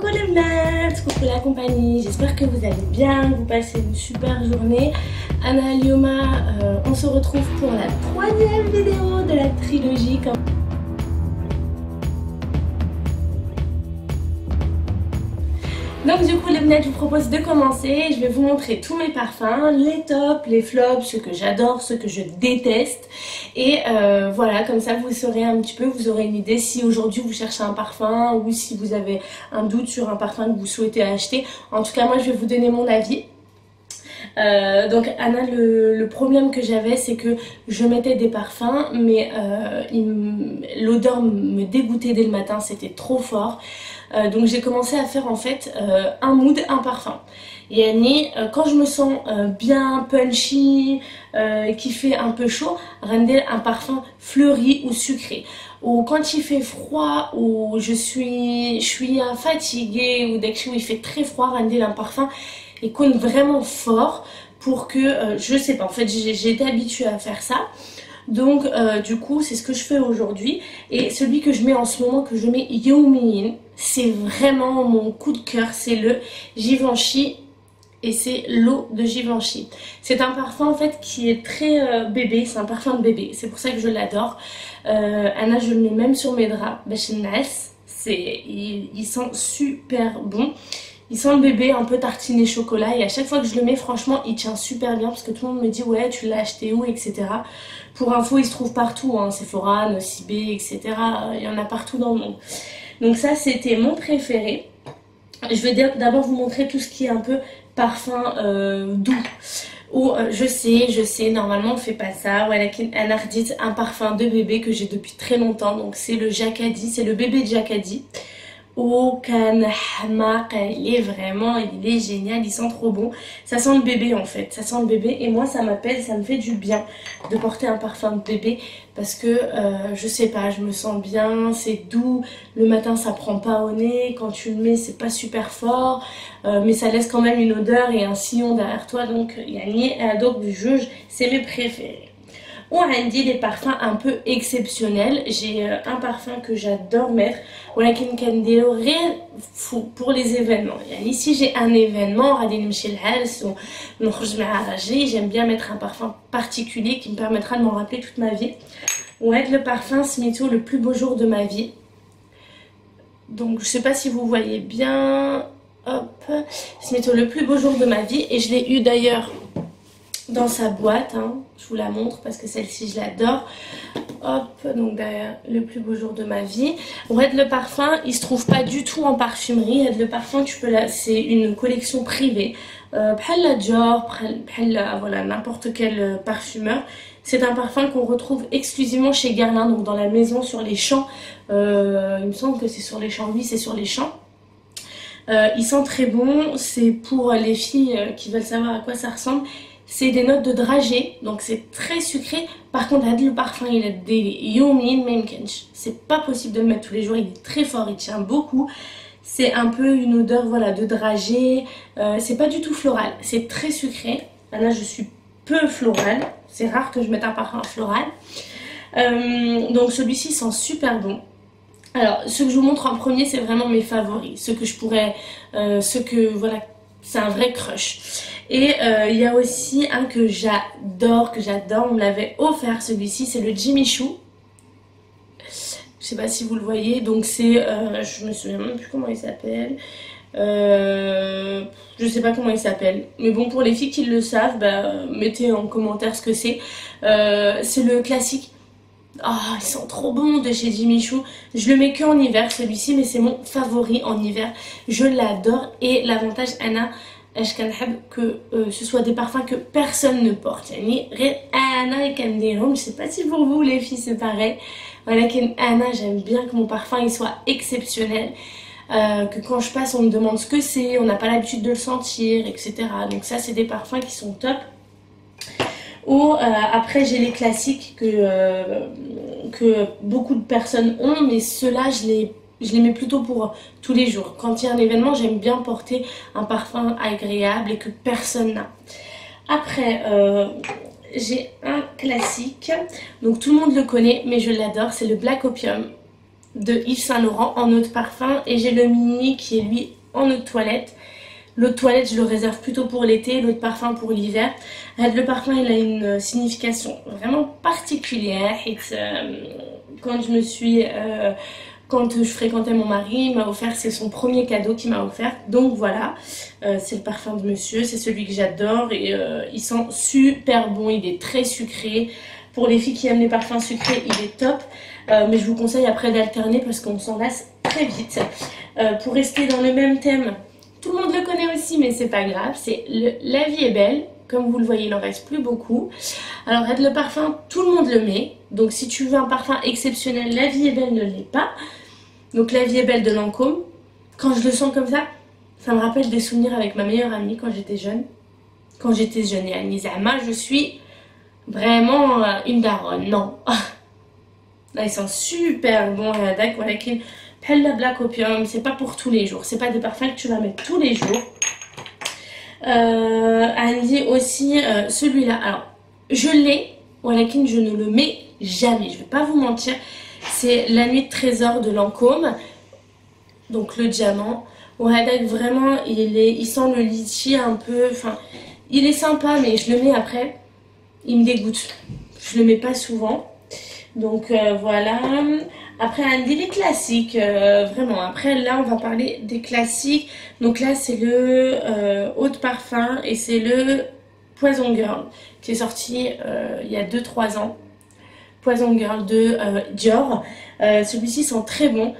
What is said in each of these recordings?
coucou les bnats, coucou la compagnie, j'espère que vous allez bien, que vous passez une super journée. Anna Lioma, on se retrouve pour la troisième vidéo de la trilogie. Donc du coup les bnats, je vous propose de commencer. Je vais vous montrer tous mes parfums, les tops, les flops, ceux que j'adore, ceux que je déteste. Et voilà, comme ça vous saurez un petit peu, vous aurez une idée si aujourd'hui vous cherchez un parfum ou si vous avez un doute sur un parfum que vous souhaitez acheter. En tout cas moi je vais vous donner mon avis. Donc Anna, le problème que j'avais, c'est que je mettais des parfums mais l'odeur me dégoûtait dès le matin, c'était trop fort. Donc j'ai commencé à faire en fait un mood, un parfum. Et quand je me sens bien punchy, qui fait un peu chaud, rendre un parfum fleuri ou sucré. Ou quand il fait froid, ou je suis fatiguée, ou dès que il fait très froid, rendre un parfum et qu'on vraiment fort pour que, je sais pas, en fait j'ai été habituée à faire ça. Donc du coup c'est ce que je fais aujourd'hui. Et celui que je mets en ce moment, que je mets Yawmiyin, c'est vraiment mon coup de cœur, c'est le Givenchy. Et c'est l'eau de Givenchy. C'est un parfum en fait qui est très bébé, c'est un parfum de bébé, c'est pour ça que je l'adore. Anna, je le mets même sur mes draps, il sent super bon. Il sent le bébé un peu tartiné chocolat et à chaque fois que je le mets, franchement, il tient super bien parce que tout le monde me dit ouais, tu l'as acheté où, etc. Pour info, il se trouve partout, hein, Sephora, Nocibé, etc. Il y en a partout dans le monde. Donc ça, c'était mon préféré. Je vais d'abord vous montrer tout ce qui est un peu parfum doux. Ou je sais, normalement on fait pas ça. Voilà, un ardit, un parfum de bébé que j'ai depuis très longtemps. Donc c'est le Jacadi, c'est le bébé de Jacadi. Oh, il est génial, il sent trop bon. Ça sent le bébé en fait, ça sent le bébé et moi ça m'appelle, ça me fait du bien de porter un parfum de bébé parce que je sais pas, je me sens bien, c'est doux, le matin ça prend pas au nez, quand tu le mets c'est pas super fort, mais ça laisse quand même une odeur et un sillon derrière toi, donc donc du juge, c'est mes préférés. On a dit des parfums un peu exceptionnels. J'ai un parfum que j'adore mettre, pour les événements. Ici j'ai un événement, j'aime bien mettre un parfum particulier qui me permettra de m'en rappeler toute ma vie. On a le parfum Smito, le plus beau jour de ma vie. Donc je sais pas si vous voyez bien. Hop, Smito, le plus beau jour de ma vie. Et je l'ai eu d'ailleurs dans sa boîte, hein. Je vous la montre parce que celle-ci je l'adore. Hop, donc derrière, le plus beau jour de ma vie. Red, le parfum, il se trouve pas du tout en parfumerie. Red, le parfum, c'est une collection privée. Bhalla Dior, voilà, n'importe quel parfumeur. C'est un parfum qu'on retrouve exclusivement chez Guerlain, donc dans la maison sur les champs. Il me semble que c'est sur les champs, oui c'est sur les champs. Il sent très bon, c'est pour les filles qui veulent savoir à quoi ça ressemble. C'est des notes de dragée, donc c'est très sucré. Par contre, le parfum, il a des Yawmiyin Memkench. C'est pas possible de le mettre tous les jours, il est très fort, il tient beaucoup. C'est un peu une odeur, voilà, de dragée. C'est pas du tout floral, c'est très sucré. Là, je suis peu florale. C'est rare que je mette un parfum floral. Donc celui-ci sent super bon. Alors, ce que je vous montre en premier, c'est vraiment mes favoris. Ceux que je pourrais... voilà, c'est un vrai crush. Et il y a aussi un que j'adore, on me l'avait offert, celui-ci, c'est le Jimmy Choo. Je sais pas si vous le voyez, donc c'est, je me souviens même plus comment il s'appelle. Je sais pas comment il s'appelle. Mais bon, pour les filles qui le savent, bah, mettez en commentaire ce que c'est. C'est le classique. Oh, il sent trop bon de chez Jimmy Choo. Je le mets que en hiver, celui-ci, mais c'est mon favori en hiver. Je l'adore. Et l'avantage, Anna, que ce soit des parfums que personne ne porte. Je sais pas si pour vous les filles c'est pareil. Voilà, Anna, j'aime bien que mon parfum il soit exceptionnel. Que quand je passe on me demande ce que c'est, on n'a pas l'habitude de le sentir, etc. Donc ça c'est des parfums qui sont top. Ou après j'ai les classiques que beaucoup de personnes ont, mais ceux-là je les mets plutôt pour tous les jours. Quand il y a un événement, j'aime bien porter un parfum agréable et que personne n'a. Après, j'ai un classique, donc tout le monde le connaît, mais je l'adore, c'est le Black Opium. de Yves Saint Laurent en eau de parfum. Et j'ai le mini qui est lui en eau de toilette. L'eau de toilette, je le réserve plutôt pour l'été, l'eau de parfum pour l'hiver. Le parfum, il a une signification vraiment particulière. Et quand je fréquentais mon mari, il m'a offert, c'est son premier cadeau qu'il m'a offert. Donc voilà, c'est le parfum de monsieur, c'est celui que j'adore et il sent super bon, il est très sucré. Pour les filles qui aiment les parfums sucrés, il est top. Mais je vous conseille après d'alterner parce qu'on s'en lasse très vite. Pour rester dans le même thème, tout le monde le connaît aussi, mais c'est pas grave, c'est La vie est belle. Comme vous le voyez, il en reste plus beaucoup. Alors, le parfum, tout le monde le met. Donc, si tu veux un parfum exceptionnel, La vie est belle ne l'est pas. Donc, La vie est belle de Lancôme. Quand je le sens comme ça me rappelle des souvenirs avec ma meilleure amie quand j'étais jeune. Quand j'étais jeune, et Annie Zama, je suis vraiment une daronne. Non. Là, ils sont super bons. D'accord, avec une Pella Black Opium. C'est pas pour tous les jours. C'est pas des parfums que tu vas mettre tous les jours. Andy aussi, celui-là. Alors, je l'ai. Walakin, je ne le mets jamais. Je vais pas vous mentir. C'est La nuit de trésor de Lancôme. Donc, le diamant. Wahadak, vraiment, il sent le litchi un peu. Enfin, il est sympa, mais je le mets après. Il me dégoûte. Je le mets pas souvent. Donc, voilà. Après, un des classiques, vraiment. Après, là, on va parler des classiques. Donc là, c'est le eau de parfum et c'est le Poison Girl qui est sorti il y a 2-3 ans. Poison Girl de Dior. Celui-ci sent très bon.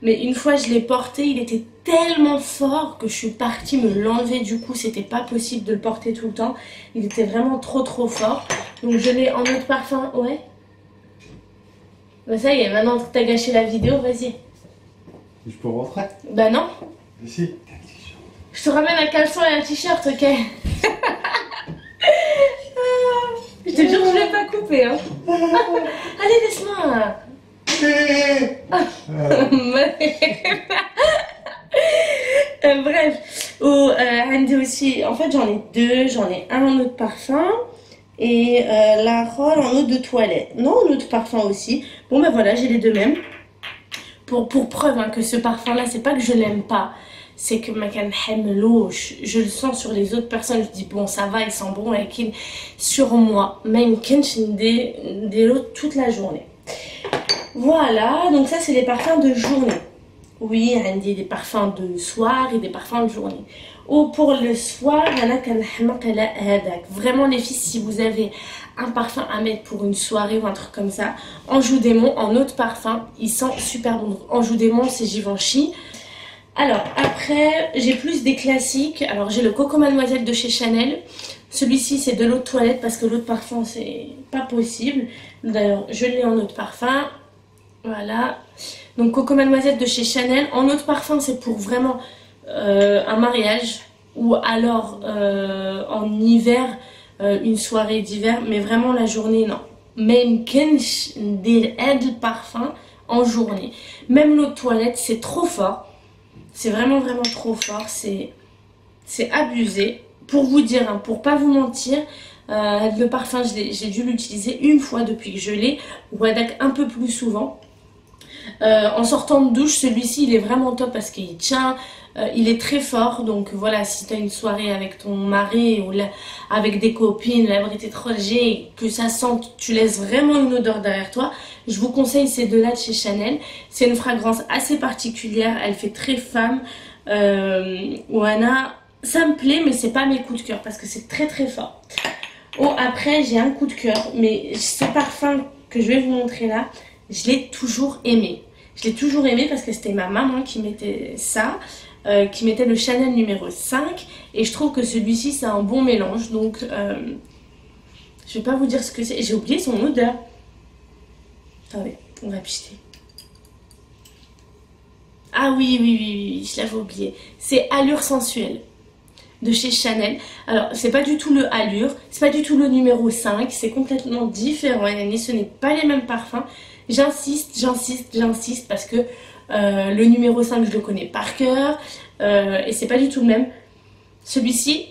Mais une fois je l'ai porté, il était tellement fort que je suis partie me l'enlever. Du coup, c'était pas possible de le porter tout le temps. Il était vraiment trop fort. Donc je l'ai en eau de parfum. Ouais. Bah ça y est, maintenant que t'as gâché la vidéo, vas-y. Je peux rentrer? Bah non. Ici. Je te ramène un caleçon et un t-shirt, ok? Je te jure, je vais pas couper. Hein. Allez, laisse-moi. Bref. Andy aussi. En fait, j'en ai deux. J'en ai un en eau de parfum. Et la Roll en eau de toilette. Non, en eau de parfum aussi. Bon, ben voilà, j'ai les deux mêmes. Pour preuve hein, que ce parfum-là, c'est pas que je l'aime pas. C'est que je le sens sur les autres personnes. Je dis, bon, ça va, il sent bon. Et sur moi, même des l'autre toute la journée. Voilà, donc ça, c'est les parfums de journée. Oui, Andy, des parfums de soir et des parfums de journée. Ou pour le soir, vraiment les filles, si vous avez un parfum à mettre pour une soirée ou un truc comme ça, Anjou Démon en eau de parfum, il sent super bon. Anjou Démon, c'est Givenchy. Alors après, j'ai plus des classiques. Alors j'ai le Coco Mademoiselle de chez Chanel. Celui-ci, c'est de l'eau de toilette parce que l'eau de parfum, c'est pas possible. D'ailleurs, je l'ai en eau de parfum. Voilà. Donc Coco Mademoiselle de chez Chanel. En eau de parfum, c'est pour vraiment un mariage ou alors en hiver, une soirée d'hiver. Mais vraiment la journée, non. Même des parfum en journée. Même l'eau de toilette, c'est trop fort. C'est vraiment trop fort. C'est abusé. Pour vous dire, hein, pour pas vous mentir, le parfum, j'ai dû l'utiliser une fois depuis que je l'ai. Ou un peu plus souvent. En sortant de douche, celui-ci il est vraiment top parce qu'il tient, il est très fort. Donc voilà, si tu as une soirée avec ton mari ou avec des copines, la brité trop léger, que ça sente, tu laisses vraiment une odeur derrière toi. Je vous conseille ces deux-là de chez Chanel. C'est une fragrance assez particulière, elle fait très femme. Ouana, ça me plaît, mais c'est pas mes coups de cœur parce que c'est très fort. Oh, après, j'ai un coup de cœur, mais ce parfum que je vais vous montrer là, je l'ai toujours aimé. Je l'ai toujours aimé parce que c'était ma maman qui mettait ça, qui mettait le Chanel numéro 5. Et je trouve que celui-ci, c'est un bon mélange. Donc, je vais pas vous dire ce que c'est. J'ai oublié son odeur. Attendez, on va picheter. Ah oui, je l'avais oublié. C'est Allure Sensuelle de chez Chanel. Alors, c'est pas du tout le Allure, c'est pas du tout le numéro 5. C'est complètement différent. Ce n'est pas les mêmes parfums. J'insiste parce que le numéro 5 je le connais par cœur et c'est pas du tout le même. Celui-ci,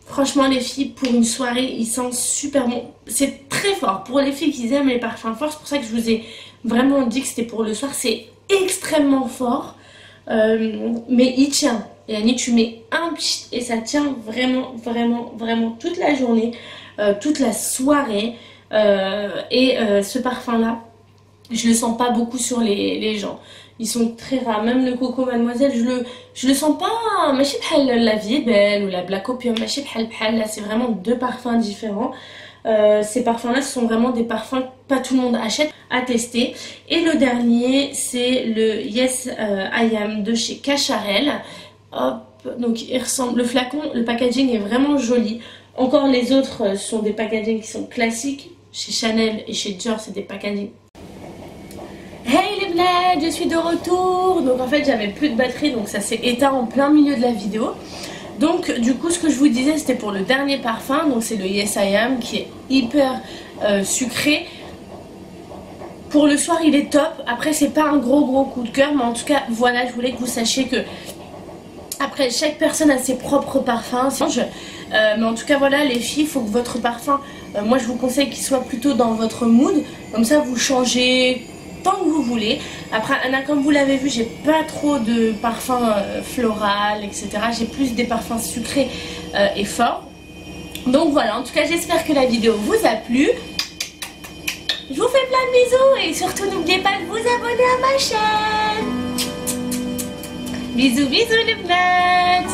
franchement les filles, pour une soirée, il sent super bon. C'est très fort pour les filles qui aiment les parfums forts. C'est pour ça que je vous ai vraiment dit que c'était pour le soir. C'est extrêmement fort, mais il tient. Et Annie, tu mets un pchit et ça tient vraiment, vraiment, vraiment toute la journée, toute la soirée. Ce parfum-là, je le sens pas beaucoup sur les gens. Ils sont très rares. Même le Coco Mademoiselle, je le sens pas. Machib bhal la vie est belle ou la Black Opium. Machib bhal. Là, c'est vraiment deux parfums différents. Ces parfums-là, ce sont vraiment des parfums que pas tout le monde achète, à tester. Et le dernier, c'est le Yes I Am de chez Cacharel. Hop, donc il ressemble. Le flacon, le packaging est vraiment joli. Encore les autres sont des packagings qui sont classiques. Chez Chanel et chez Dior, c'est des packagings. Hey les bleds, je suis de retour. Donc en fait j'avais plus de batterie, donc ça s'est éteint en plein milieu de la vidéo. Donc du coup ce que je vous disais, c'était pour le dernier parfum. Donc c'est le Yes I Am qui est hyper sucré. Pour le soir il est top. Après c'est pas un gros coup de cœur, mais en tout cas voilà, je voulais que vous sachiez que après chaque personne a ses propres parfums. Mais en tout cas voilà les filles, il faut que votre parfum, moi je vous conseille qu'il soit plutôt dans votre mood. Comme ça vous changez tant que vous voulez. Après Anna, comme vous l'avez vu, j'ai pas trop de parfums floral, etc. J'ai plus des parfums sucrés et forts. Donc voilà, en tout cas j'espère que la vidéo vous a plu. Je vous fais plein de bisous et surtout n'oubliez pas de vous abonner à ma chaîne. Bisous bisous les blettes.